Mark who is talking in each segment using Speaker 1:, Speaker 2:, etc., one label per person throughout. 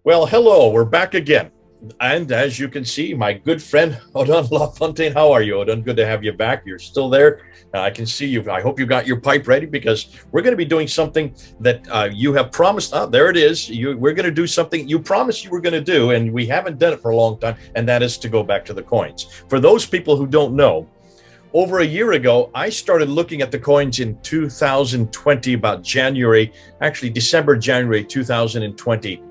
Speaker 1: Well, hello, we're back again. And as you can see, my good friend Odon LaFontaine. How are you, Odon? Good to have you back. You're still there. I can see you. I hope you got your pipe ready because we're going to be doing something that you have promised. There it is. We're going to do something you promised you were going to do, and we haven't done it for a long time, and that is to go back to the coins. For those people who don't know, over a year ago, I started looking at the coins in 2020, about December, January 2020.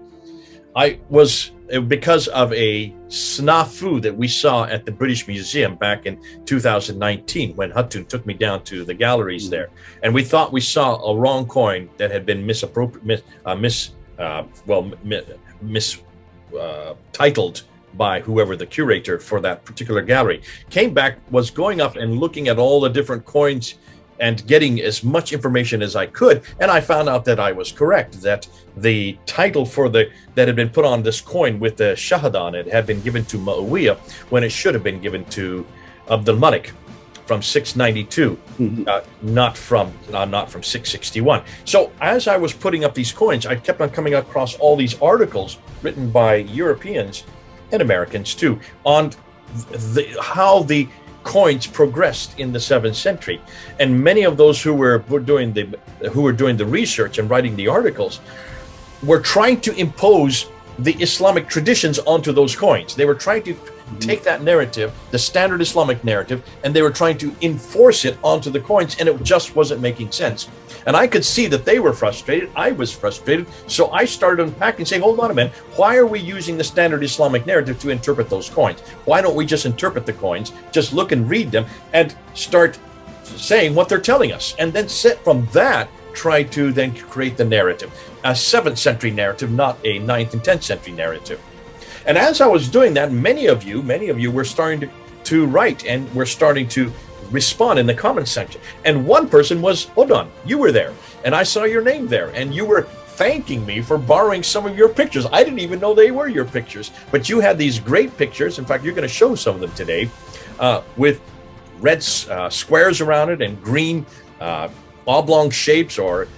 Speaker 1: I was, because of a snafu that we saw at the British Museum back in 2019 when Hutun took me down to the galleries there. And we thought we saw a wrong coin that had been titled by whoever the curator for that particular gallery. Came back, was going up and looking at all the different coins and getting as much information as I could, and I found out that I was correct, that the title for that had been put on this coin with the Shahad on it had been given to Muawiyah when it should have been given to Abdul Malik from 692, not from 661. So as I was putting up these coins, I kept on coming across all these articles written by Europeans and Americans too on how the coins progressed in the 7th century, and many of those who were doing the research and writing the articles were trying to impose the Islamic traditions onto those coins. They were trying to take that narrative, the standard Islamic narrative, and they were trying to enforce it onto the coins, and it just wasn't making sense. And I could see that they were frustrated. I was frustrated. So I started unpacking, saying, hold on a minute, why are we using the standard Islamic narrative to interpret those coins? Why don't we just interpret the coins, just look and read them, and start saying what they're telling us? And then from that, try to then create the narrative, a 7th century narrative, not a 9th and 10th century narrative. And as I was doing that, many of you were starting to write and were starting to respond in the comment section. And one person was Odon. You were there, and I saw your name there, and you were thanking me for borrowing some of your pictures. I didn't even know they were your pictures, but you had these great pictures. In fact, you're going to show some of them today with red squares around it and green oblong shapes or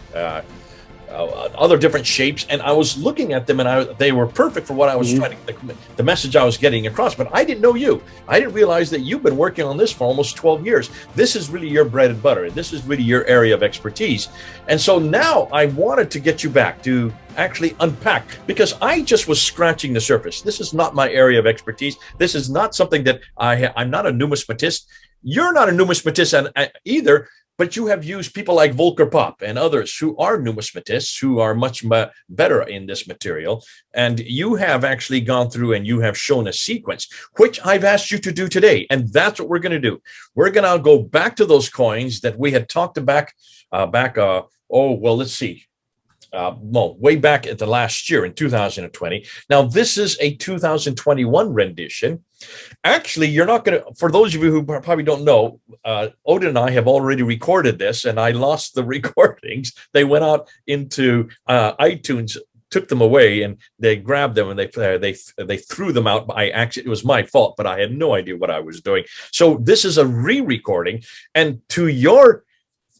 Speaker 1: other different shapes, and I was looking at them, and they were perfect for what I was trying to, the message I was getting across. But I didn't know you. I didn't realize that you've been working on this for almost 12 years. This is really your bread and butter. This is really your area of expertise. And so now I wanted to get you back to actually unpack, because I just was scratching the surface. This is not my area of expertise. This is not something that I'm not a numismatist. You're not a numismatist either. But you have used people like Volker Pop and others who are numismatists, who are much better in this material. And you have actually gone through and you have shown a sequence, which I've asked you to do today. And that's what we're going to do. We're going to go back to those coins that we had talked about let's see. Way back at the last year in 2020. Now, this is a 2021 rendition. Actually, you're not going to, for those of you who probably don't know, Odin and I have already recorded this, and I lost the recordings. They went out into iTunes, took them away, and they grabbed them and they threw them out by accident. It was my fault, but I had no idea what I was doing. So this is a re-recording, and to your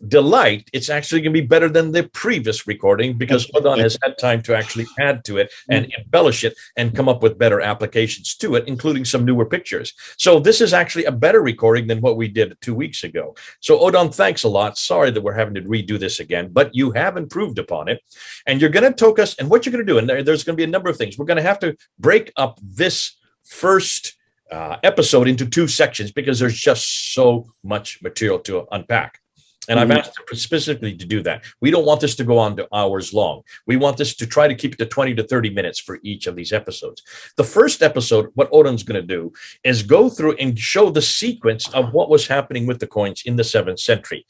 Speaker 1: delight, it's actually going to be better than the previous recording, because Odon has had time to actually add to it and embellish it and come up with better applications to it, including some newer pictures. So this is actually a better recording than what we did 2 weeks ago. So Odon, thanks a lot. Sorry that we're having to redo this again, but you have improved upon it, and you're going to toke us. And what you're going to do, and there's going to be a number of things. We're going to have to break up this first episode into 2 sections, because there's just so much material to unpack. And I've asked them specifically to do that. We don't want this to go on to hours long. We want this to try to keep it to 20 to 30 minutes for each of these episodes. The first episode, what Odin's going to do is go through and show the sequence of what was happening with the coins in the 7th century,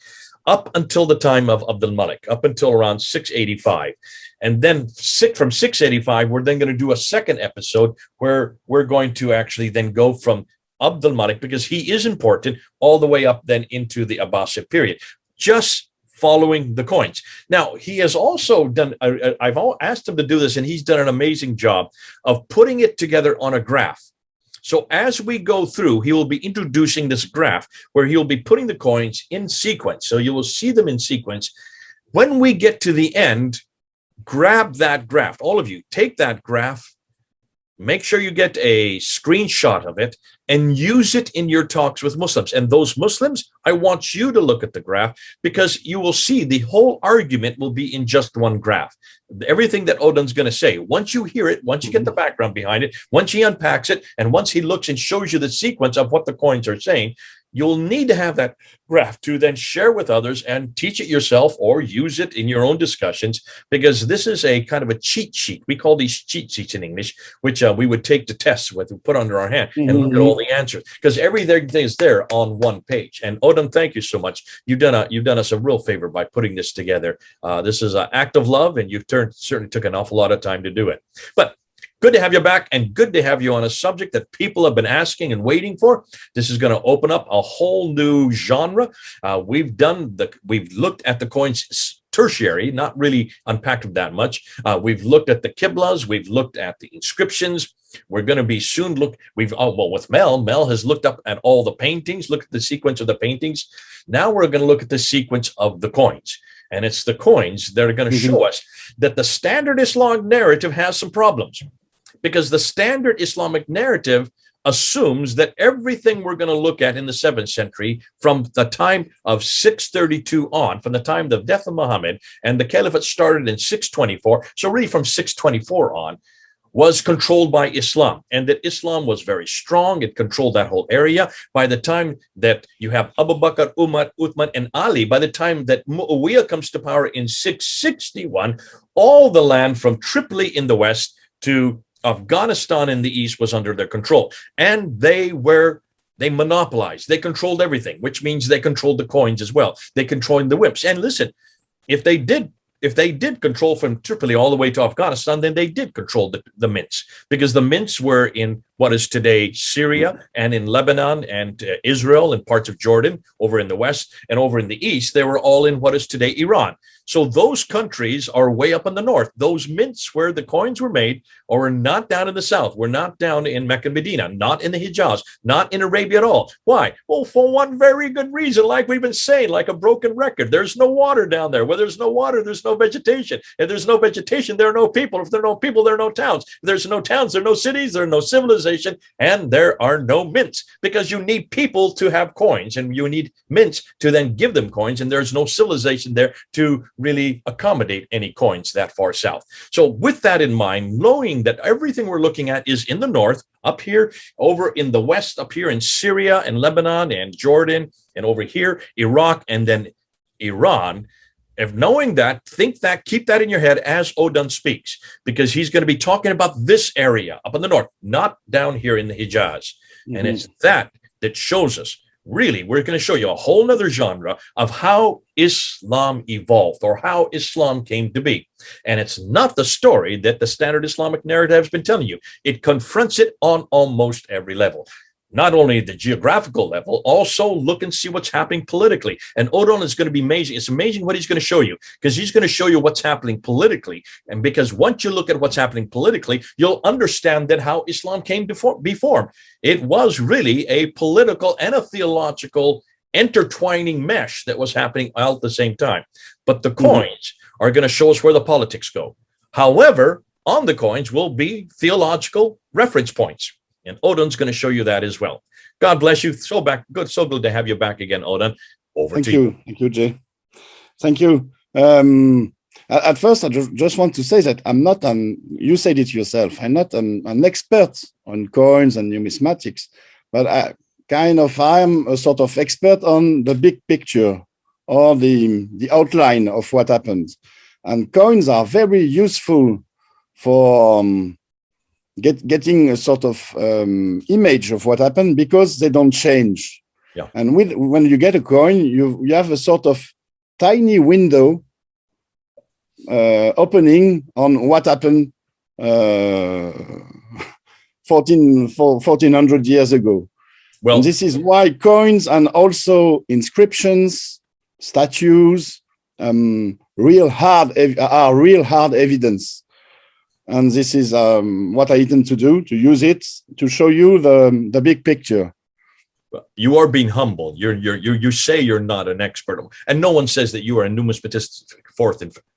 Speaker 1: up until the time of Abdul Malik, up until around 685. And then from 685, we're then going to do a second episode where we're going to actually then go from Abdul Malik, because he is important, all the way up then into the Abbasid period, just following the coins. Now, he has also done, I've asked him to do this, and he's done an amazing job of putting it together on a graph. So as we go through, he will be introducing this graph where he'll be putting the coins in sequence. So you will see them in sequence. When we get to the end, grab that graph. All of you, take that graph make sure you get a screenshot of it and use it in your talks with Muslims. And those Muslims, I want you to look at the graph, because you will see the whole argument will be in just one graph. Everything that Odon's going to say, once you hear it, once you get the background behind it, once he unpacks it, and once he looks and shows you the sequence of what the coins are saying, you'll need to have that graph to then share with others and teach it yourself or use it in your own discussions, because this is a kind of a cheat sheet. We call these cheat sheets in English, which we would take to tests with, put under our hand and look at all the answers, because everything is there on one page. And Odon, thank you so much. You've done us a real favor by putting this together. This is an act of love, and you've certainly took an awful lot of time to do it. But good to have you back, and good to have you on a subject that people have been asking and waiting for. This is going to open up a whole new genre. We've looked at the coins tertiary, not really unpacked them that much. We've looked at the Qiblas. We've looked at the inscriptions. We're going to be soon with Mel has looked up at all the paintings, looked at the sequence of the paintings. Now we're going to look at the sequence of the coins. And it's the coins that are going to show us that the standard Islamic narrative has some problems. Because the standard Islamic narrative assumes that everything we're going to look at in the 7th century, from the time of 632 on, from the time of the death of Muhammad, and the caliphate started in 624, so really from 624 on, was controlled by Islam, and that Islam was very strong. It controlled that whole area. By the time that you have Abu Bakr, Umar, Uthman, and Ali, by the time that Muawiyah comes to power in 661, all the land from Tripoli in the west to Afghanistan in the east was under their control. And they monopolized, they controlled everything, which means they controlled the coins as well. They controlled the whips. And listen, if they did control from Tripoli all the way to Afghanistan, then they did control the mints, because the mints were in what is today Syria and in Lebanon and Israel and parts of Jordan over in the west, and over in the east, they were all in what is today Iran. So those countries are way up in the north. Those mints where the coins were made are not down in the south. We're not down in Mecca and Medina, not in the Hijaz, not in Arabia at all. Why? Well, for one very good reason, like we've been saying, like a broken record. There's no water down there. Where there's no water, there's no vegetation. If there's no vegetation, there are no people. If there are no people, there are no towns. If there's no towns, there are no cities, there are no civilization, and there are no mints, because you need people to have coins, and you need mints to then give them coins, and there's no civilization there to really accommodate any coins that far south. So with that in mind, knowing that everything we're looking at is in the north, up here, over in the west, up here in Syria and Lebanon and Jordan, and over here, Iraq, and then Iran. If knowing that, keep that in your head as Odon speaks, because he's going to be talking about this area up in the north, not down here in the Hijaz. And it's that shows us, really, we're going to show you a whole nother genre of how Islam evolved, or how Islam came to be. And it's not the story that the standard Islamic narrative has been telling you. It confronts it on almost every level. Not only the geographical level, also look and see what's happening politically. And Odon is going to be amazing. It's amazing what he's going to show you, because he's going to show you what's happening politically. And because once you look at what's happening politically, you'll understand that how Islam came to be formed. It was really a political and a theological intertwining mesh that was happening all at the same time. But the coins are going to show us where the politics go. However, on the coins will be theological reference points. And Odon's going to show you that as well. God bless you. So good to have you back again, Odon. Over to you.
Speaker 2: Thank you, Jay. Thank you. At first, I just want to say that I'm not you said it yourself, I'm not an expert on coins and numismatics, but I am a sort of expert on the big picture, or the outline of what happened. And coins are very useful for getting a sort of image of what happened, because they don't change.
Speaker 1: Yeah.
Speaker 2: And when you get a coin, you have a sort of tiny window opening on what happened 1400 years ago. Well, and this is why coins and also inscriptions, statues, real hard evidence. And this is what I intend to do, to use it to show you the big picture.
Speaker 1: You are being humble. You say you're not an expert, and no one says that you are a numismatist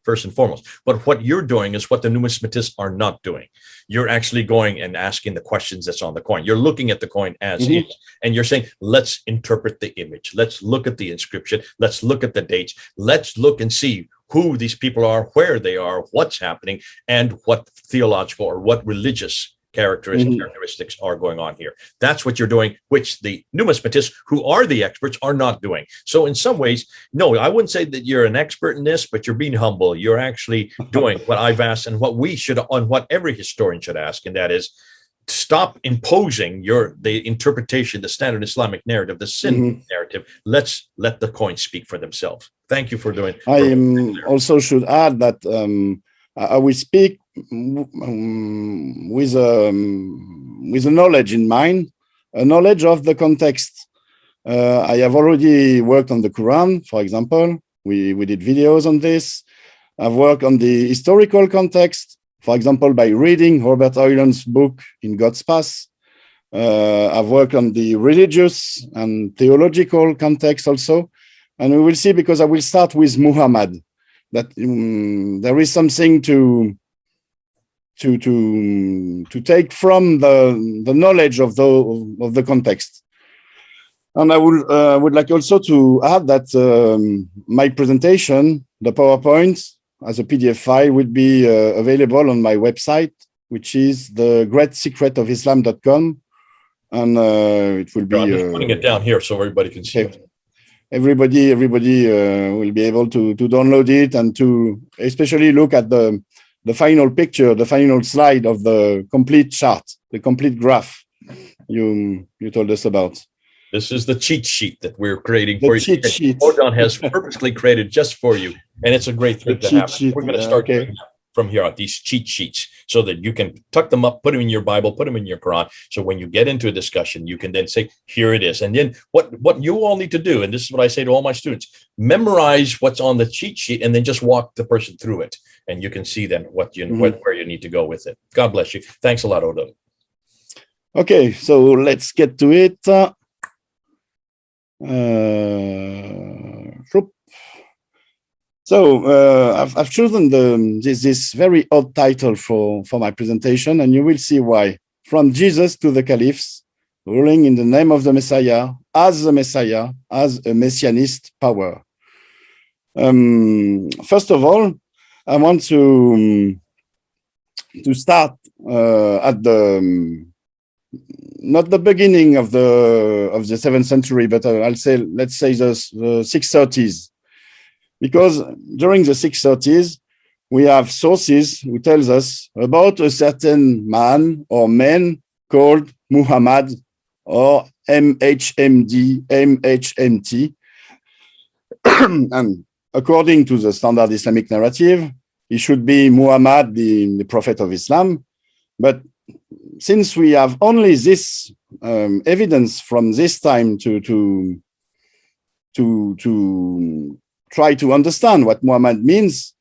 Speaker 1: first and foremost. But what you're doing is what the numismatists are not doing. You're actually going and asking the questions that's on the coin. You're looking at the coin as is, and you're saying, let's interpret the image. Let's look at the inscription. Let's look at the dates. Let's look and see who these people are, where they are, what's happening, and what theological or what religious characteristics are going on here. That's what you're doing, which the numismatists, who are the experts, are not doing. So in some ways, no, I wouldn't say that you're an expert in this, but you're being humble. You're actually doing what I've asked and what we should, on what every historian should ask, and that is, stop imposing the interpretation, the standard Islamic narrative, the sin narrative. Let's let the coins speak for themselves. Thank you for doing.
Speaker 2: I also should add that I will speak with a knowledge in mind, a knowledge of the context. I have already worked on the Quran, for example. We did videos on this. I've worked on the historical context, for example, by reading Robert Hoyland's book In God's Path. I've worked on the religious and theological context also. And we will see, because I will start with Muhammad, that there is something to take from the knowledge of the context. And I would like also to add that my presentation, the PowerPoint, as a PDF file, will be available on my website, which is thegreatsecretofislam.com. And it will be...
Speaker 1: I'm just putting it down here so everybody can see it.
Speaker 2: Everybody will be able to download it and to especially look at the final picture, the final slide of the complete chart, the complete graph you told us about.
Speaker 1: This is the cheat sheet that we're creating for you. Odon has purposely created just for you, and it's a great thing to have. We're going to start from here out, these cheat sheets, so that you can tuck them up, put them in your Bible, put them in your Quran. So when you get into a discussion, you can then say, here it is. And then what you all need to do, and this is what I say to all my students, memorize what's on the cheat sheet and then just walk the person through it. And you can see then where you need to go with it. God bless you. Thanks a lot, Odon.
Speaker 2: Okay, so let's get to it. So I've chosen this very odd title for my presentation, and you will see why. From Jesus to the Caliphs, ruling in the name of the Messiah, as a messianist power. First of all, I want to start at not the beginning of the 7th century, but let's say the 630s. Because during the 630s, we have sources who tells us about a certain man or men called Muhammad or MHMT. And according to the standard Islamic narrative, he should be Muhammad, the prophet of Islam. But since we have only this evidence from this time to try to understand what Muhammad means,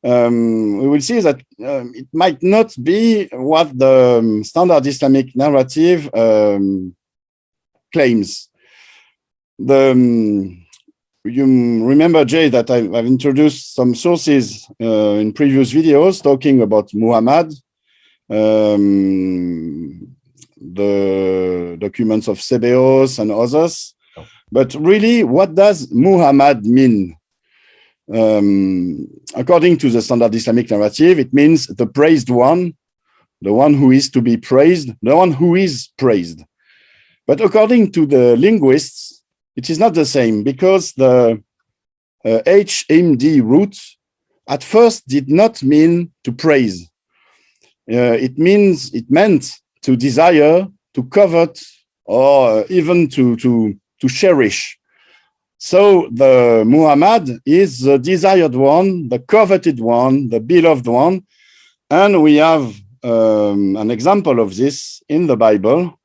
Speaker 2: we will see that it might not be what the standard Islamic narrative claims. You remember, Jay, that I've introduced some sources in previous videos talking about Muhammad, the documents of Sebeos and others. But really, what does Muhammad mean? According to the standard Islamic narrative, it means the praised one, the one who is to be praised, the one who is praised. But according to the linguists, it is not the same, because the HMD root at first did not mean to praise. It meant to desire, to covet, or even to cherish. So the Muhammad is the desired one, the coveted one, the beloved one. And we have an example of this in the Bible,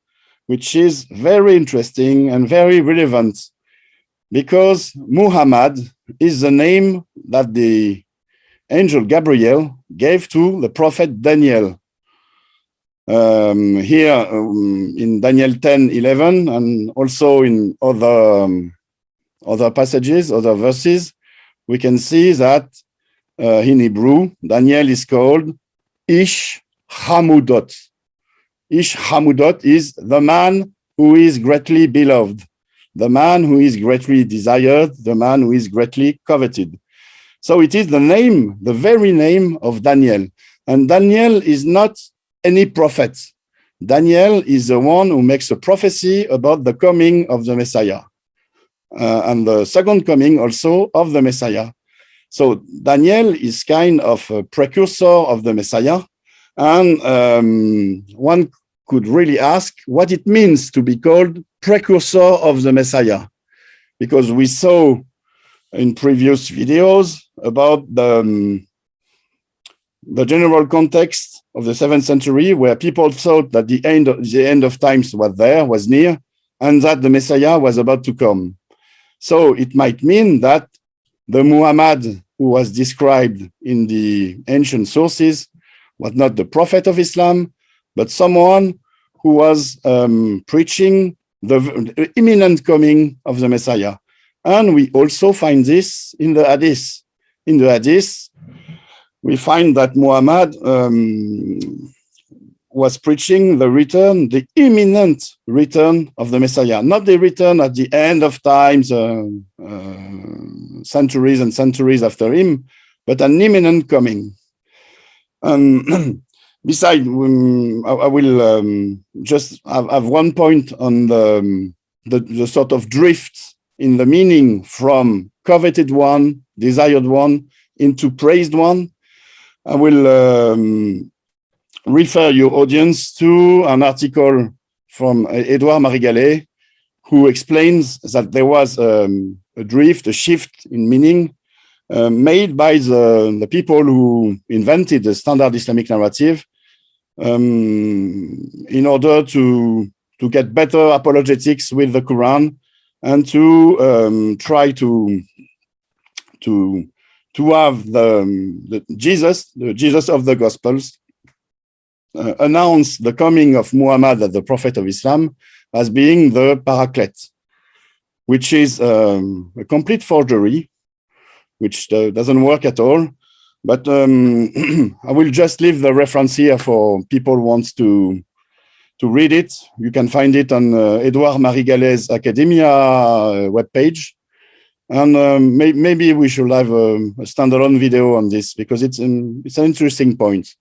Speaker 2: which is very interesting and very relevant, because Muhammad is the name that the angel Gabriel gave to the prophet Daniel. Here in Daniel 10:11, and also in other passages, other verses, we can see that in Hebrew, Daniel is called Ish Hamudot. Ish Hamudot is the man who is greatly beloved, the man who is greatly desired, the man who is greatly coveted. So it is the name, the very name of Daniel. And Daniel is not any prophet. Daniel is the one who makes a prophecy about the coming of the Messiah and the second coming also of the Messiah. So Daniel is kind of a precursor of the Messiah. And one could really ask what it means to be called precursor of the Messiah, because we saw in previous videos about the general context of the 7th century, where people thought that the end of times was near, and that the Messiah was about to come. So it might mean that the Muhammad who was described in the ancient sources was not the prophet of Islam, but someone who was preaching the imminent coming of the Messiah. And we also find this in the Hadith. In the Hadith, we find that Muhammad was preaching the imminent return of the Messiah, not the return at the end of times, centuries and centuries after him, but an imminent coming. Besides, I will just have one point on the sort of drift in the meaning from coveted one, desired one, into praised one. I will refer your audience to an article from Edouard Marie-Gallet, who explains that there was a drift, a shift in meaning made by the people who invented the standard Islamic narrative in order to get better apologetics with the Quran and to try to have the Jesus of the Gospels announce the coming of Muhammad as the Prophet of Islam as being the Paraclete, which is a complete forgery, which doesn't work at all. But I will just leave the reference here for people who want to read it. You can find it on Edouard Marie-Gallet's Academia webpage. And maybe we should have a standalone video on this, because it's an interesting point.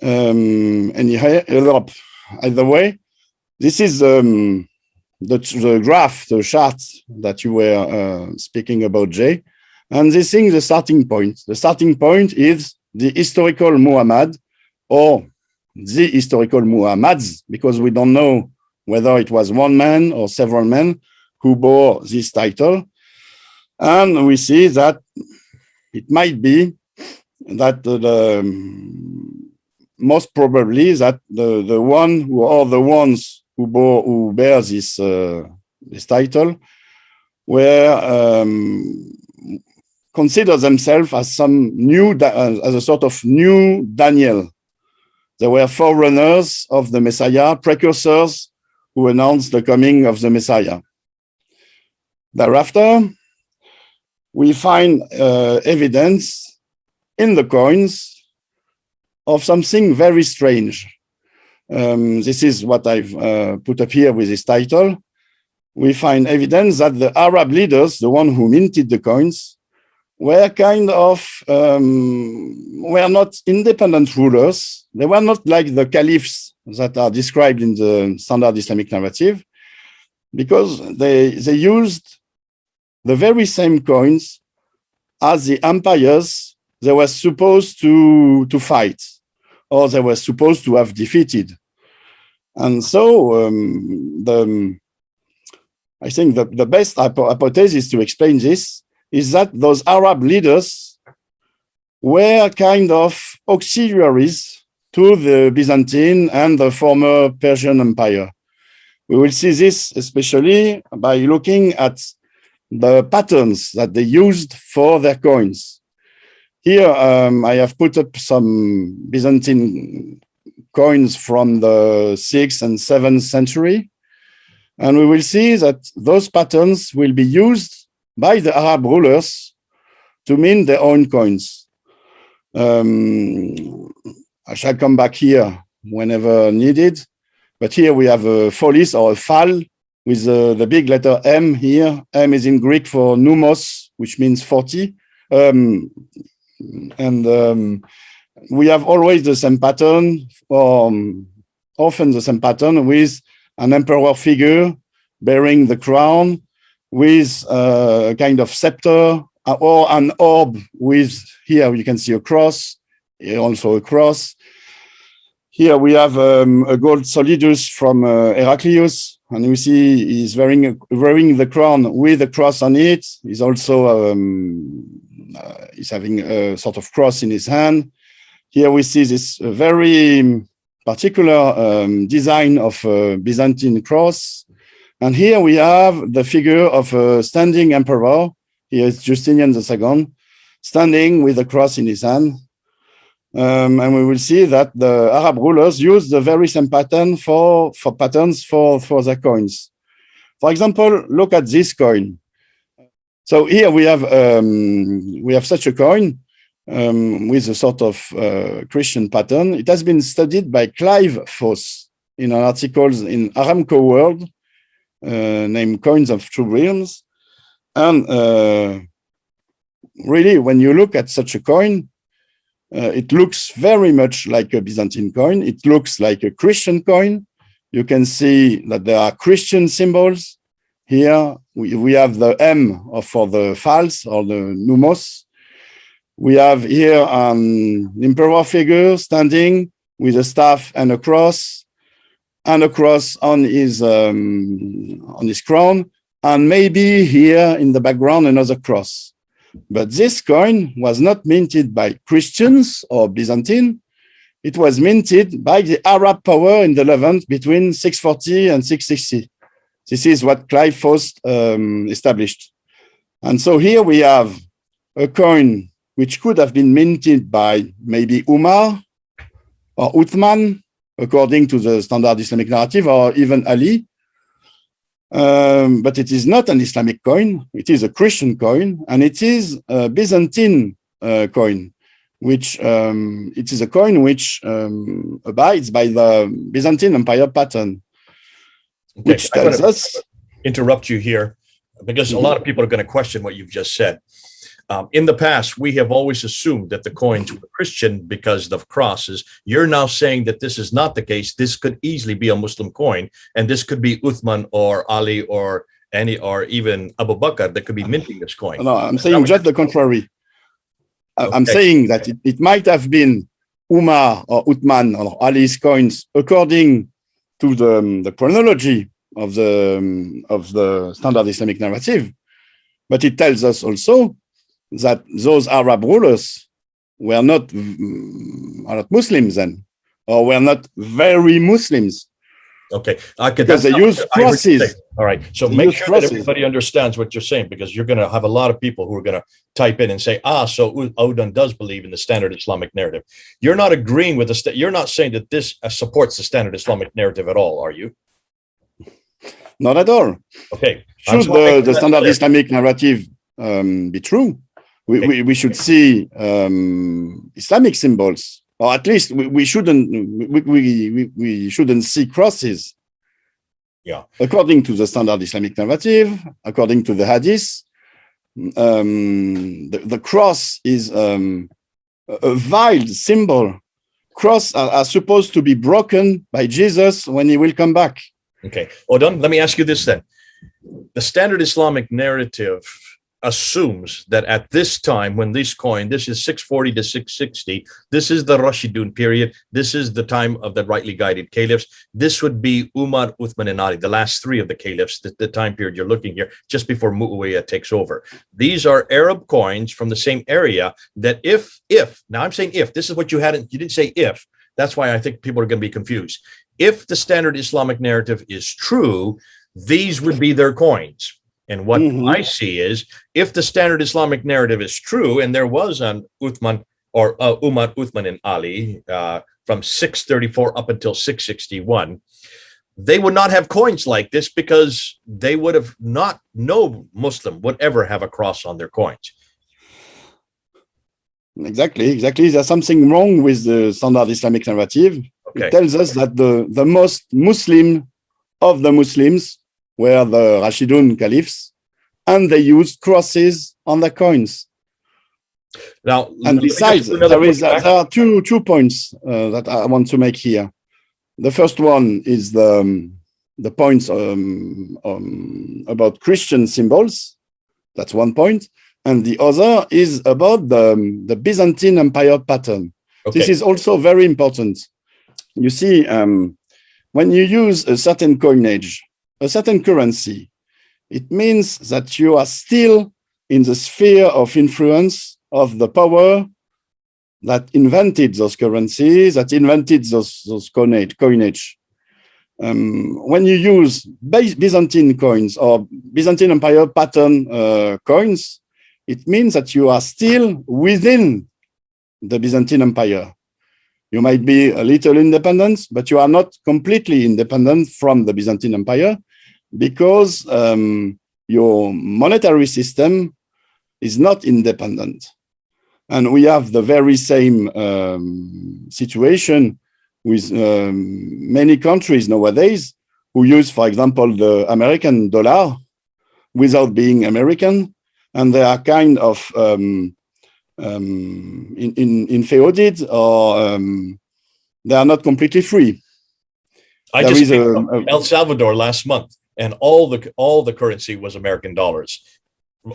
Speaker 2: Anyhow, either way, this is the graph, the chart that you were speaking about, Jay. And this thing, the starting point. The starting point is the historical Muhammad, or the historical Muhammads, because we don't know whether it was one man or several men who bore this title. And we see that it might be that most probably that the one who are the ones who bear this title were consider themselves as as a sort of new Daniel. They were forerunners of the Messiah, precursors who announced the coming of the Messiah. Thereafter, we find evidence in the coins of something very strange. This is what I've put up here with this title. We find evidence that the Arab leaders, the one who minted the coins, were kind of, were not independent rulers. They were not like the caliphs that are described in the standard Islamic narrative, because they used the very same coins as the empires they were supposed to fight, or they were supposed to have defeated. And so I think the best hypothesis to explain this is that those Arab leaders were kind of auxiliaries to the Byzantine and the former Persian Empire. We will see this especially by looking at the patterns that they used for their coins. Here, I have put up some Byzantine coins from the 6th and 7th century. And we will see that those patterns will be used by the Arab rulers to mint their own coins. I shall come back here whenever needed. But here we have a folis or a fal with the big letter M here. M is in Greek for numos, which means 40. We have always the same pattern, or often the same pattern, with an emperor figure bearing the crown, with a kind of scepter, or an orb with, here you can see a cross, here also a cross. Here we have a gold solidus from Heraclius, and we see he's wearing the crown with a cross on it. He's also he's having a sort of cross in his hand. Here we see this very particular design of a Byzantine cross. And here we have the figure of a standing emperor. Here is Justinian II, standing with a cross in his hand. And we will see that the Arab rulers use the very same pattern for their coins. For example, look at this coin. So here we have such a coin with a sort of Christian pattern. It has been studied by Clive Foss in an article in Aramco World named Coins of True Realms. And really, when you look at such a coin, it looks very much like a Byzantine coin. It looks like a Christian coin. You can see that there are Christian symbols. Here we have the M for the fals or the numos. We have here an emperor figure standing with a staff and a cross on his crown, and maybe here in the background another cross. But this coin was not minted by Christians or Byzantine. It was minted by the Arab power in the Levant between 640 and 660. This is what Clive Foss established. And so here we have a coin which could have been minted by maybe Umar or Uthman, according to the standard Islamic narrative, or even Ali. But it is not an Islamic coin. It is a Christian coin, and it is a Byzantine coin, which it is a coin which abides by the Byzantine Empire pattern, which tells us.
Speaker 1: Interrupt you here, because a lot of people are going to question what you've just said. In the past, we have always assumed that the coins were Christian because of crosses. You're now saying that this is not the case. This could easily be a Muslim coin, and this could be Uthman or Ali or even Abu Bakr that could be minting this coin.
Speaker 2: No, I'm saying just the contrary. Okay. I'm saying that it might have been Umar or Uthman or Ali's coins according to the chronology of the standard Islamic narrative, but it tells us also that those Arab rulers were not Muslims then, or were not very Muslims.
Speaker 1: Okay,
Speaker 2: because they use crosses.
Speaker 1: All right, so make sure that everybody understands what you're saying, because you're going to have a lot of people who are going to type in and say, so Odon does believe in the standard Islamic narrative. You're not agreeing with you're not saying that this supports the standard Islamic narrative at all, are you?
Speaker 2: Not at all.
Speaker 1: Okay.
Speaker 2: Should the standard Islamic narrative be true, we should see Islamic symbols, or at least we shouldn't see crosses.
Speaker 1: Yeah.
Speaker 2: According to the standard Islamic narrative, according to the Hadith, the cross is a vile symbol. Cross are supposed to be broken by Jesus when he will come back.
Speaker 1: Okay. Odon, let me ask you this then. The standard Islamic narrative assumes that at this time, when this coin, this is 640 to 660, this is the Rashidun period, this is the time of the rightly guided caliphs, this would be Umar, Uthman, and Ali, the last three of the caliphs, the time period you're looking here, just before Muawiyah takes over. These are Arab coins from the same area that if, now I'm saying if, this is what you didn't say if, that's why I think people are going to be confused. If the standard Islamic narrative is true, these would be their coins. And what I see is, if the standard Islamic narrative is true, and there was an Uthman or Umar, Uthman, and Ali from 634 up until 661, they would not have coins like this, because they would have no Muslim would ever have a cross on their coins.
Speaker 2: Exactly. There's something wrong with the standard Islamic narrative.
Speaker 1: Okay.
Speaker 2: It tells us that the most Muslim of the Muslims were the Rashidun caliphs, and they used crosses on the coins.
Speaker 1: Now,
Speaker 2: and besides, there are two points that I want to make here. The first one is the points about Christian symbols. That's one point. And the other is about the Byzantine Empire pattern. Okay. This is also very important. You see, when you use a certain coinage, a certain currency, it means that you are still in the sphere of influence of the power that invented those currencies, that invented those coinage. When you use Byzantine coins or Byzantine Empire pattern coins, it means that you are still within the Byzantine Empire. You might be a little independent, but you are not completely independent from the Byzantine Empire, because your monetary system is not independent. And we have the very same situation with many countries nowadays who use, for example, the American dollar without being American, and they are kind of infeuded, or they are not completely free.
Speaker 1: I just came from El Salvador last month, and all the currency was American dollars.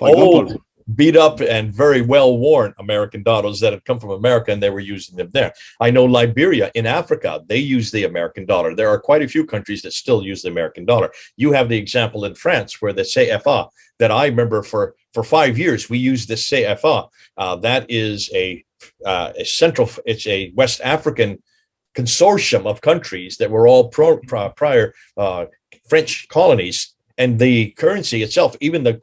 Speaker 1: Old, beat up and very well worn American dollars that had come from America, and they were using them there. I know Liberia in Africa, they use the American dollar. There are quite a few countries that still use the American dollar. You have the example in France where the CFA, that I remember for 5 years, we used the CFA. That is a it's a West African consortium of countries that were all prior French colonies, and the currency itself, even the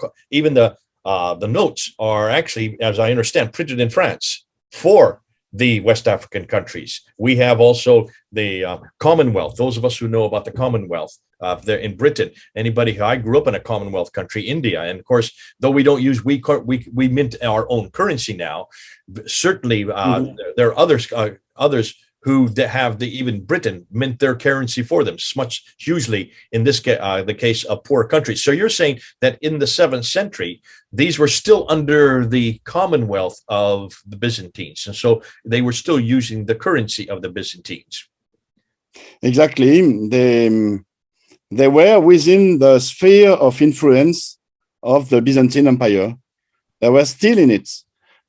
Speaker 1: notes are actually, as I understand, printed in France for the West African countries. We have also the Commonwealth. Those of us who know about the Commonwealth, there in Britain. I grew up in a Commonwealth country, India, and of course, though we don't use we mint our own currency now. Certainly, there are others who have even Britain mint their currency for them, hugely in this the case of poor countries. So you're saying that in the 7th century, these were still under the Commonwealth of the Byzantines, and so they were still using the currency of the Byzantines.
Speaker 2: Exactly. They were within the sphere of influence of the Byzantine Empire. They were still in it.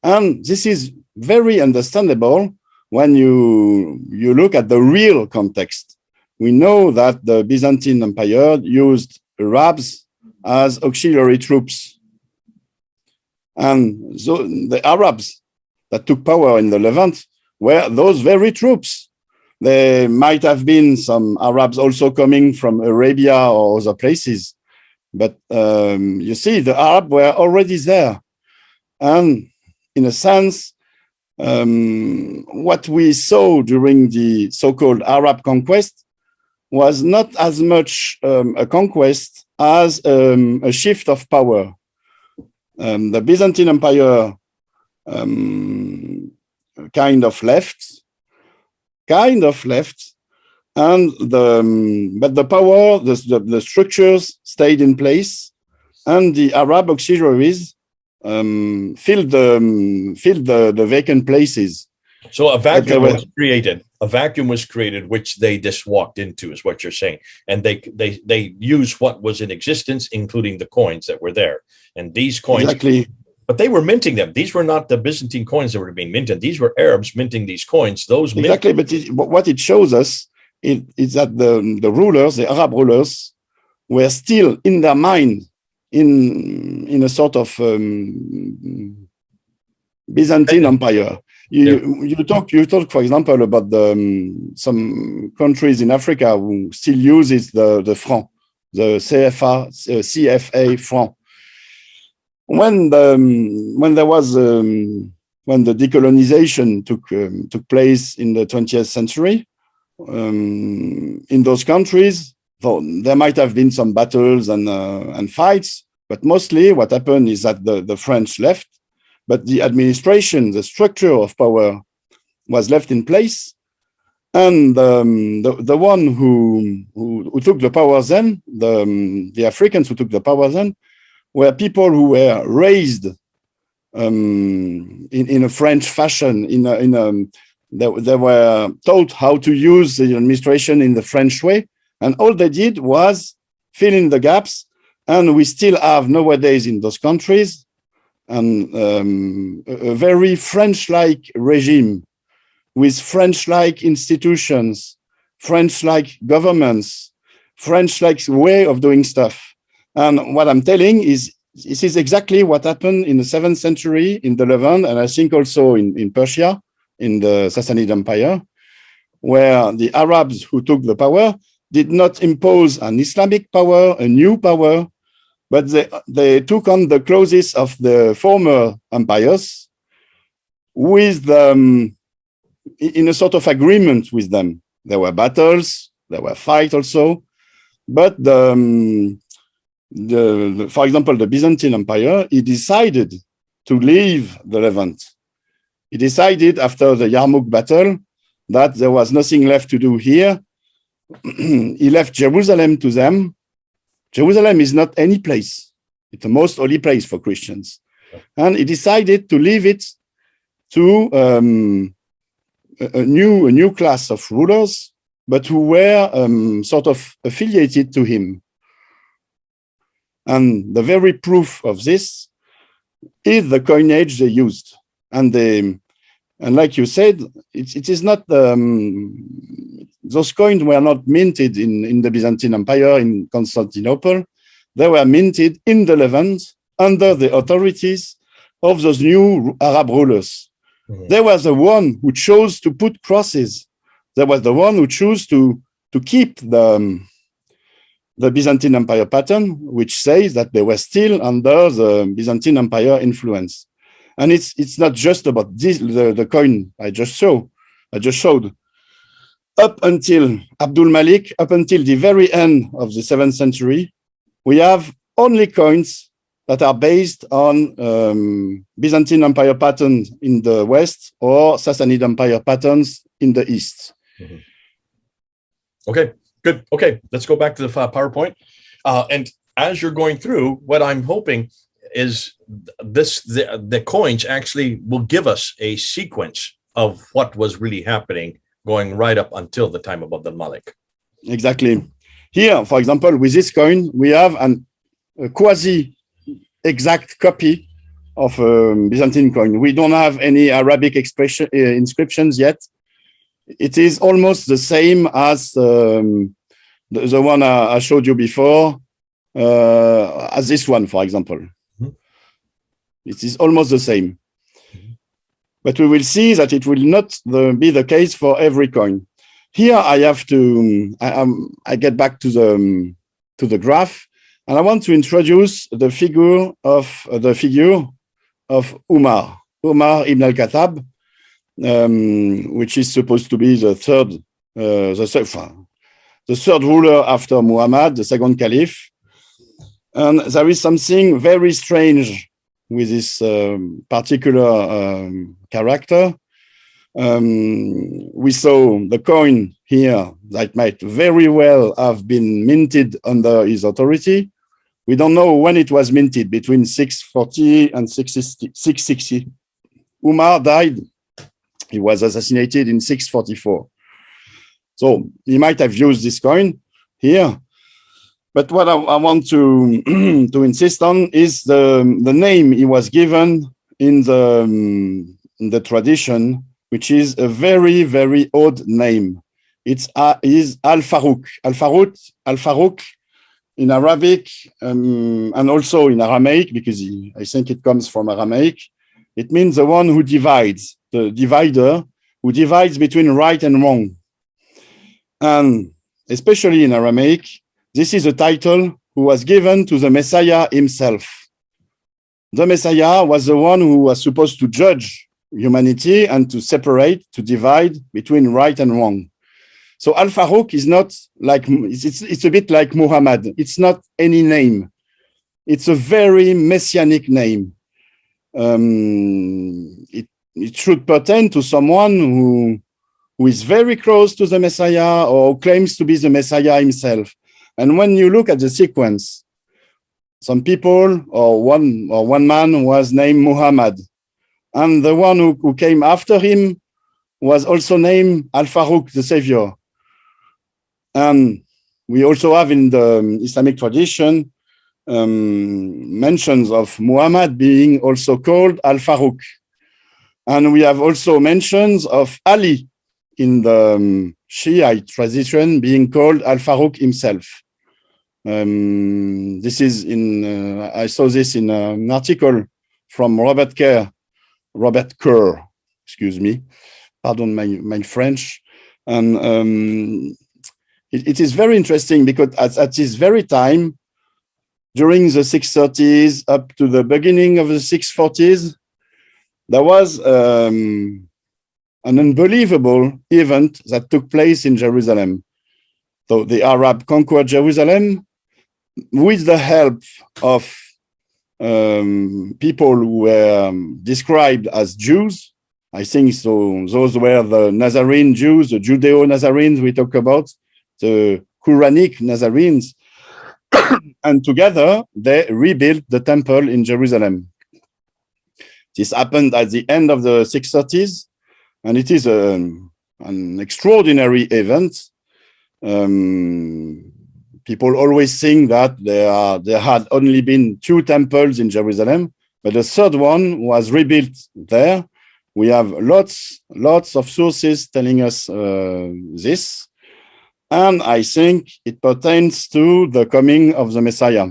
Speaker 2: And this is very understandable when you look at the real context. We know that the Byzantine Empire used Arabs as auxiliary troops. And so the Arabs that took power in the Levant were those very troops. There might have been some Arabs also coming from Arabia or other places. But you see, the Arabs were already there. And in a sense, what we saw during the so-called Arab conquest was not as much a conquest as a shift of power. The Byzantine Empire kind of left, and but the power, the structures stayed in place, and the Arab auxiliaries filled the vacant places.
Speaker 1: So a vacuum was created. A vacuum was created, which they just walked into, is what you're saying. And they used what was in existence, including the coins that were there. And these coins,
Speaker 2: exactly.
Speaker 1: But they were minting them. These were not the Byzantine coins that were being minted. These were Arabs minting these coins. Those
Speaker 2: exactly. But what it shows us is that the rulers, the Arab rulers, were still in their mind in a sort of Byzantine Empire. You talk, for example, about some countries in Africa who still uses the franc, the CFA franc. When the decolonization took place in the 20th century, in those countries, there might have been some battles and fights, but mostly what happened is that the French left, but the administration, the structure of power was left in place. And the one who took the power then, the Africans who took the power then, were people who were raised in a French fashion. They were taught how to use the administration in the French way, and all they did was fill in the gaps. And we still have nowadays in those countries a very French-like regime, with French-like institutions, French-like governments, French-like way of doing stuff. And what I'm telling is, this is exactly what happened in the 7th century in the Levant, and I think also in Persia, in the Sassanid Empire, where the Arabs who took the power did not impose an Islamic power, a new power, but they took on the clauses of the former empires with in a sort of agreement with them. There were battles, there were fights also, but for example, the Byzantine Empire, it decided to leave the Levant. He decided after the Yarmouk battle that there was nothing left to do here. He left Jerusalem to them. Jerusalem is not any place. It's the most holy place for Christians. And he decided to leave it to a new class of rulers, but who were sort of affiliated to him. And the very proof of this is the coinage they used. And like you said, it is not, those coins were not minted in the Byzantine Empire in Constantinople. They were minted in the Levant under the authorities of those new Arab rulers. Mm-hmm. They were the one who chose to put crosses. They was the one who chose to keep the Byzantine Empire pattern, which says that they were still under the Byzantine Empire influence. And it's not just about this, the coin I just showed. Up until Abdul Malik, up until the very end of the 7th century, we have only coins that are based on Byzantine Empire patterns in the West or Sassanid Empire patterns in the East.
Speaker 1: Mm-hmm. Okay, good. Okay, let's go back to the PowerPoint. And as you're going through, what I'm hoping is the coins actually will give us a sequence of what was really happening going right up until the time of Abdul Malik.
Speaker 2: Exactly. Here, for example, with this coin, we have a quasi-exact copy of a Byzantine coin. We don't have any Arabic inscriptions yet. It is almost the same as the one I showed you before, as this one, for example. Mm-hmm. It is almost the same. Mm-hmm. But we will see that it will not be the case for every coin. Here I have to, I get back to the graph, and I want to introduce the figure of Umar ibn al-Khattab, which is supposed to be the third ruler after Muhammad, the second caliph. And there is something very strange with this particular character. We saw the coin here that might very well have been minted under his authority. We don't know when it was minted, between 640 and 660. Umar died. He was assassinated in 644. So he might have used this coin here. But what I want to insist on is the name he was given in the tradition, which is a very, very odd name. Is Al-Farouk. Al-Farouk in Arabic and also in Aramaic, because I think it comes from Aramaic. It means the one who divides, the divider, who divides between right and wrong. And especially in Aramaic, this is a title who was given to the Messiah himself. The Messiah was the one who was supposed to judge humanity and to separate, to divide between right and wrong. So Al-Farouk is not like, it's a bit like Muhammad. It's not any name. It's a very messianic name. it should pertain to someone who is very close to the Messiah or claims to be the Messiah himself. And when you look at the sequence, some people or one man was named Muhammad, and the one who came after him was also named Al-Faruq, the Savior. And we also have in the Islamic tradition mentions of Muhammad being also called Al-Faruq. And we have also mentions of Ali in the Shiite tradition being called Al-Faruq himself. This is I saw this in an article from Robert Kerr, excuse me, pardon my French. And it is very interesting because at this very time, during the 630s up to the beginning of the 640s, there was an unbelievable event that took place in Jerusalem. So the Arab conquered Jerusalem with the help of people who were described as Jews. I think so. Those were the Nazarene Jews, the Judeo-Nazarenes we talk about, the Quranic Nazarenes. And together, they rebuilt the temple in Jerusalem. This happened at the end of the 630s, and it is an extraordinary event. People always think that there had only been 2 temples in Jerusalem, but the third one was rebuilt there. We have lots of sources telling us this. And I think it pertains to the coming of the Messiah.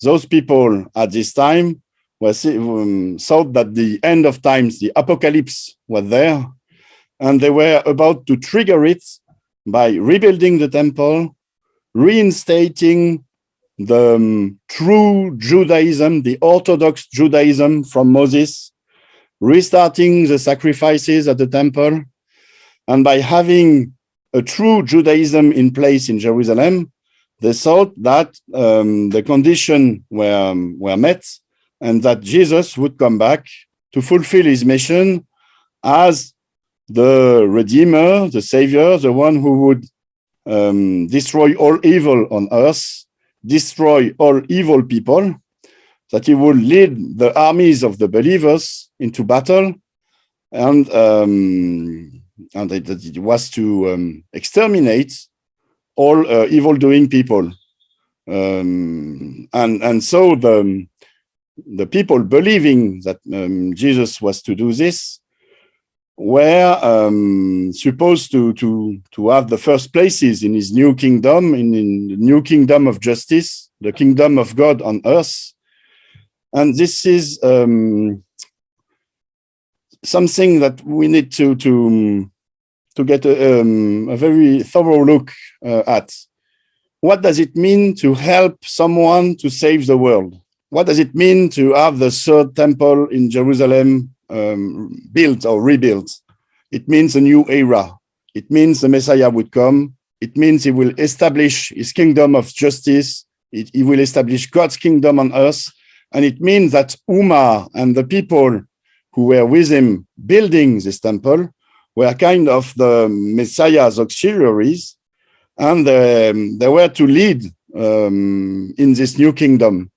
Speaker 2: Those people at this time thought that the end of times, the apocalypse, was there, and they were about to trigger it by rebuilding the temple, reinstating the true Judaism, the Orthodox Judaism from Moses, restarting the sacrifices at the temple, and by having a true Judaism in place in Jerusalem, they thought that the conditions were met and that Jesus would come back to fulfill his mission as the Redeemer, the Savior, the one who would destroy all evil on earth, destroy all evil people, that he would lead the armies of the believers into battle, and that it was to exterminate all evil-doing people. And so the people believing that Jesus was to do this were supposed to have the first places in his new kingdom, in the new kingdom of justice, the kingdom of God on earth. And this is something that we need to get a very thorough look at. What does it mean to help someone to save the world? What does it mean to have the third temple in Jerusalem built or rebuilt? It means a new era. It means the Messiah would come. It means he will establish his kingdom of justice. He will establish God's kingdom on earth. And it means that Umar and the people who were with him building this temple were kind of the Messiah's auxiliaries, and they were to lead in this new kingdom.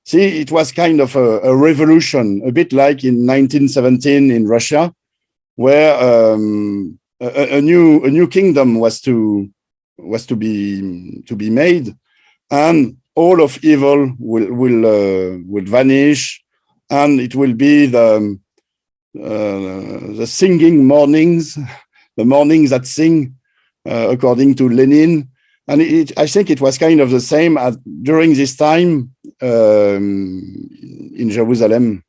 Speaker 2: See, it was kind of a revolution, a bit like in 1917 in Russia, where a new kingdom was to be made, and all of evil will vanish, and it will be the singing mornings, the mornings that sing, according to Lenin. And I think it was kind of the same during this time in Jerusalem.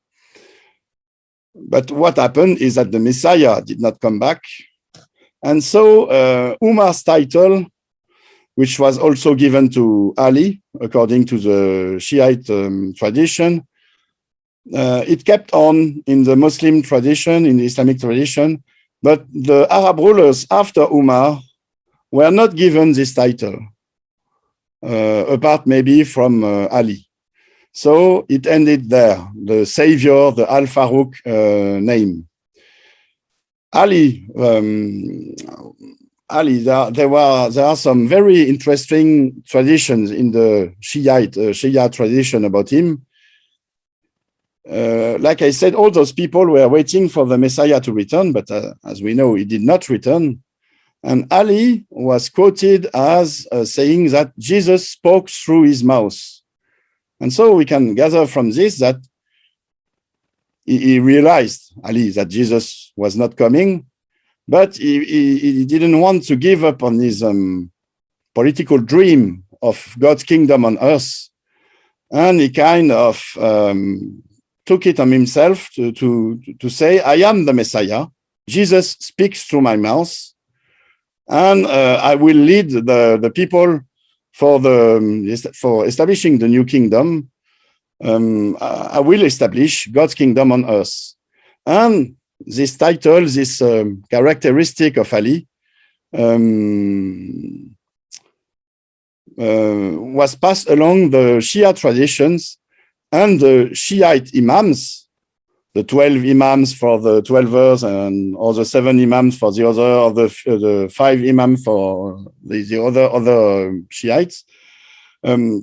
Speaker 2: But what happened is that the Messiah did not come back. And so Umar's title, which was also given to Ali, according to the Shiite tradition, it kept on in the Muslim tradition, in the Islamic tradition, but the Arab rulers after Umar were not given this title, apart maybe from Ali. So it ended there, the savior, the Al-Faruq name. Ali, there are some very interesting traditions in the Shia tradition about him. Like I said, all those people were waiting for the Messiah to return, but as we know, he did not return. And Ali was quoted as saying that Jesus spoke through his mouth. And so we can gather from this that he realized, Ali, that Jesus was not coming, but he didn't want to give up on his political dream of God's kingdom on earth. And he kind of took it on himself to say, I am the Messiah. Jesus speaks through my mouth, and I will lead the people for establishing the new kingdom. I will establish God's kingdom on earth. And this title, this characteristic of Ali, was passed along the Shia traditions, and the Shiite imams, the 12 imams for the 12ers, and all the 7 imams for the other, or the 5 imams for the other Shiites,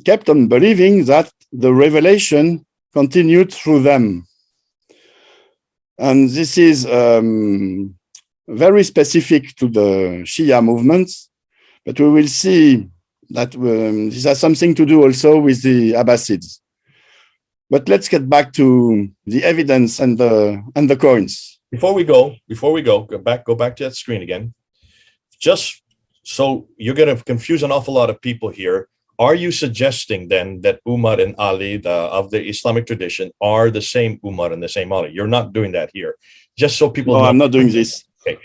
Speaker 2: kept on believing that the revelation continued through them. And this is very specific to the Shia movements, but we will see that this has something to do also with the Abbasids. But let's get back to the evidence and the coins.
Speaker 1: Before we go, go back to that screen again. Just so you're going to confuse an awful lot of people here. Are you suggesting then that Umar and Ali of the Islamic tradition are the same Umar and the same Ali? You're not doing that here. Just so people know.
Speaker 2: I'm not doing this.
Speaker 1: Okay.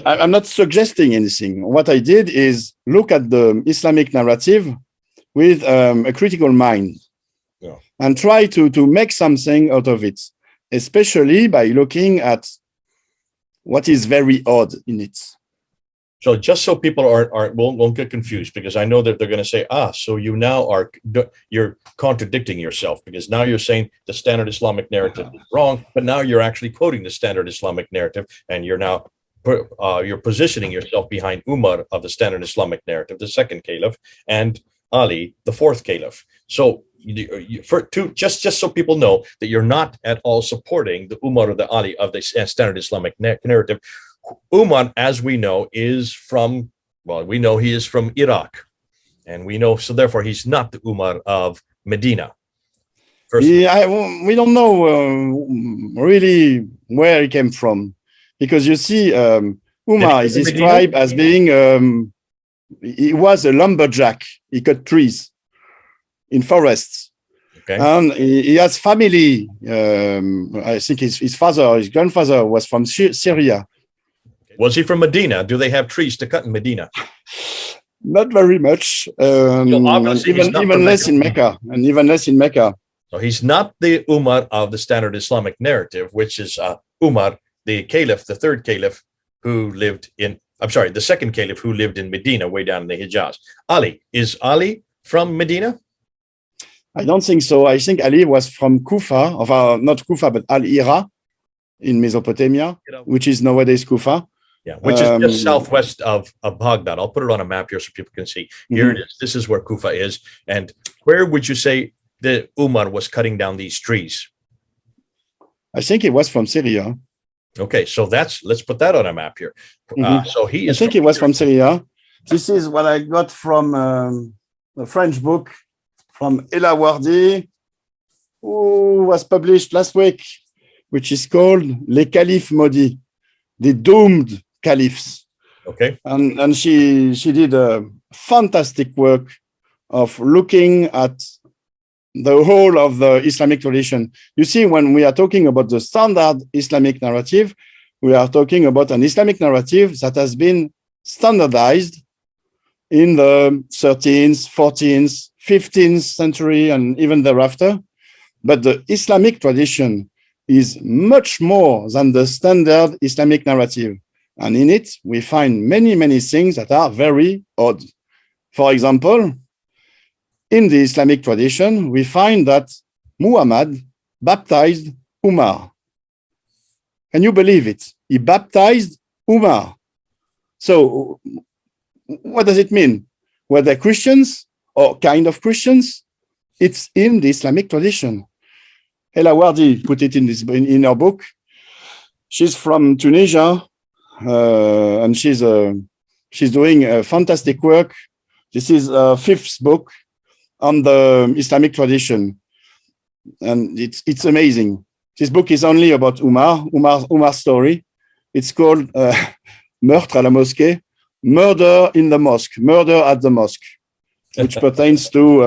Speaker 2: I'm not suggesting anything. What I did is look at the Islamic narrative with a critical mind. Yeah. And try to make something out of it, especially by looking at what is very odd in it.
Speaker 1: So just so people won't get confused, because I know that they're going to say, so you now you're contradicting yourself, because now you're saying the standard Islamic narrative is wrong, but now you're actually quoting the standard Islamic narrative, and you're now you're positioning yourself behind Umar of the standard Islamic narrative, the second caliph, and Ali, the fourth caliph. So just so people know that you're not at all supporting the Umar or the Ali of the standard Islamic narrative. Umar, as we know, is from Iraq, and we know, so therefore he's not the Umar of Medina.
Speaker 2: We don't know really where he came from, because you see, Umar is described as being he was a lumberjack. He cut trees in forests. Okay. And he has family. I think his grandfather was from Syria.
Speaker 1: Was he from Medina? Do they have trees to cut in Medina?
Speaker 2: Not very much. Even less in Mecca. And even less in Mecca.
Speaker 1: So he's not the Umar of the standard Islamic narrative, which is Umar, the caliph, the third caliph, the second caliph who lived in Medina, way down in the Hijaz. Is Ali from Medina?
Speaker 2: I don't think so. I think Ali was from Kufa, not Kufa, but Al-Ira in Mesopotamia, which is nowadays Kufa.
Speaker 1: Yeah, which is just southwest of Baghdad. I'll put it on a map here so people can see. Here it is. This is where Kufa is. And where would you say that Umar was cutting down these trees?
Speaker 2: I think it was from Syria.
Speaker 1: Okay, so let's put that on a map here. So he is.
Speaker 2: I think it was from Syria. This is what I got from a French book from Elawardi, who was published last week, which is called Les Califes Maudits, the doomed caliphs.
Speaker 1: Okay.
Speaker 2: And she did a fantastic work of looking at the whole of the Islamic tradition. You see, when we are talking about the standard Islamic narrative, we are talking about an Islamic narrative that has been standardized in the 13th, 14th, 15th century, and even thereafter. But the Islamic tradition is much more than the standard Islamic narrative. And in it, we find many, many things that are very odd. For example, in the Islamic tradition, we find that Muhammad baptized Umar. Can you believe it? He baptized Umar. So what does it mean? Were they Christians or kind of Christians? It's in the Islamic tradition. Ella Wardi put it in her book. She's from Tunisia, and she's doing a fantastic work. This is her fifth book on the Islamic tradition, and it's amazing. This book is only about Umar's story. It's called Meurtre à la mosquée, Murder in the Mosque, Murder at the Mosque, which pertains to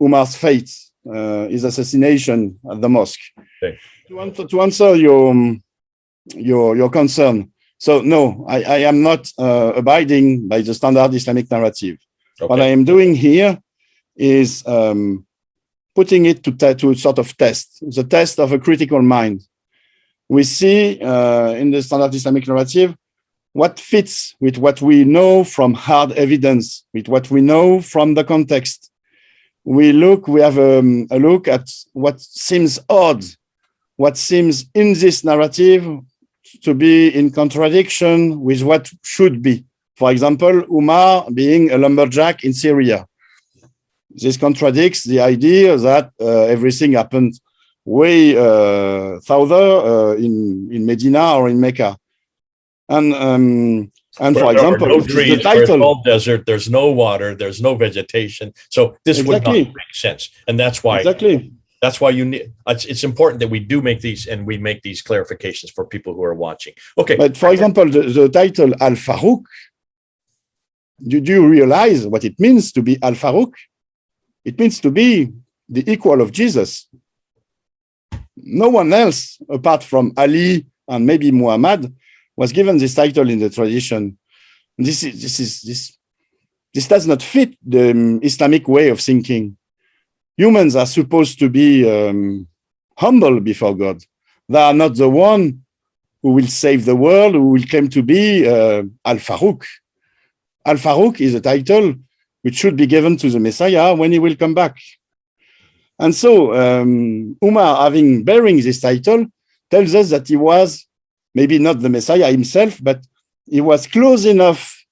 Speaker 2: Umar's fate, his assassination at the mosque.
Speaker 1: Okay.
Speaker 2: To answer your concern, so no, I am not abiding by the standard Islamic narrative. Okay. What I am doing here is putting it to a sort of test, the test of a critical mind. We see in the standard Islamic narrative what fits with what we know from hard evidence, with what we know from the context. We have a look at what seems odd, what seems in this narrative to be in contradiction with what should be. For example, Umar being a lumberjack in Syria. This contradicts the idea that everything happened way further in Medina or in Mecca. And for example,
Speaker 1: no trees, the title, all desert, there's no water, there's no vegetation. So this would not make sense. And that's why you need, it's important that we do make these, and we make these clarifications for people who are watching. Okay.
Speaker 2: But for example, the title Al-Faruq, do you realize what it means to be Al-Faruq? It means to be the equal of Jesus. No one else, apart from Ali and maybe Muhammad, was given this title in the tradition. This does not fit the Islamic way of thinking. Humans are supposed to be humble before God. They are not the one who will save the world, who will claim to be Al-Faruq. Al-Faruq is a title which should be given to the Messiah when he will come back. And so Umar, bearing this title, tells us that he was maybe not the Messiah himself, but he was close enough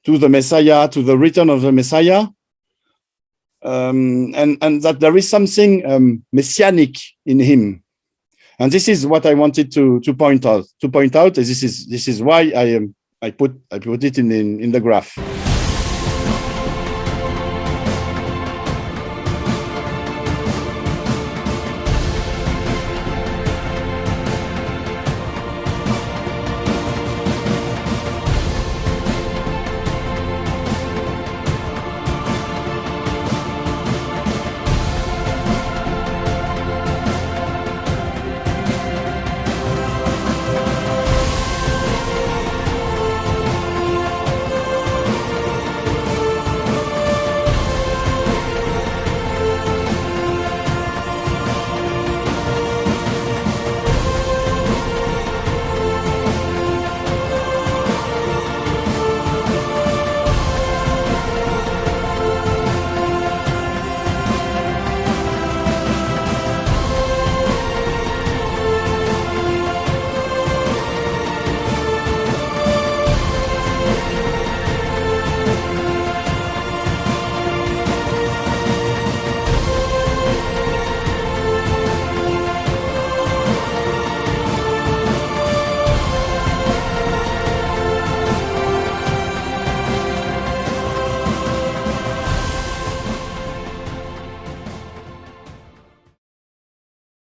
Speaker 2: to the Messiah, to the return of the Messiah, and that there is something messianic in him. And this is what I wanted to point out. This is why I put it in the graph.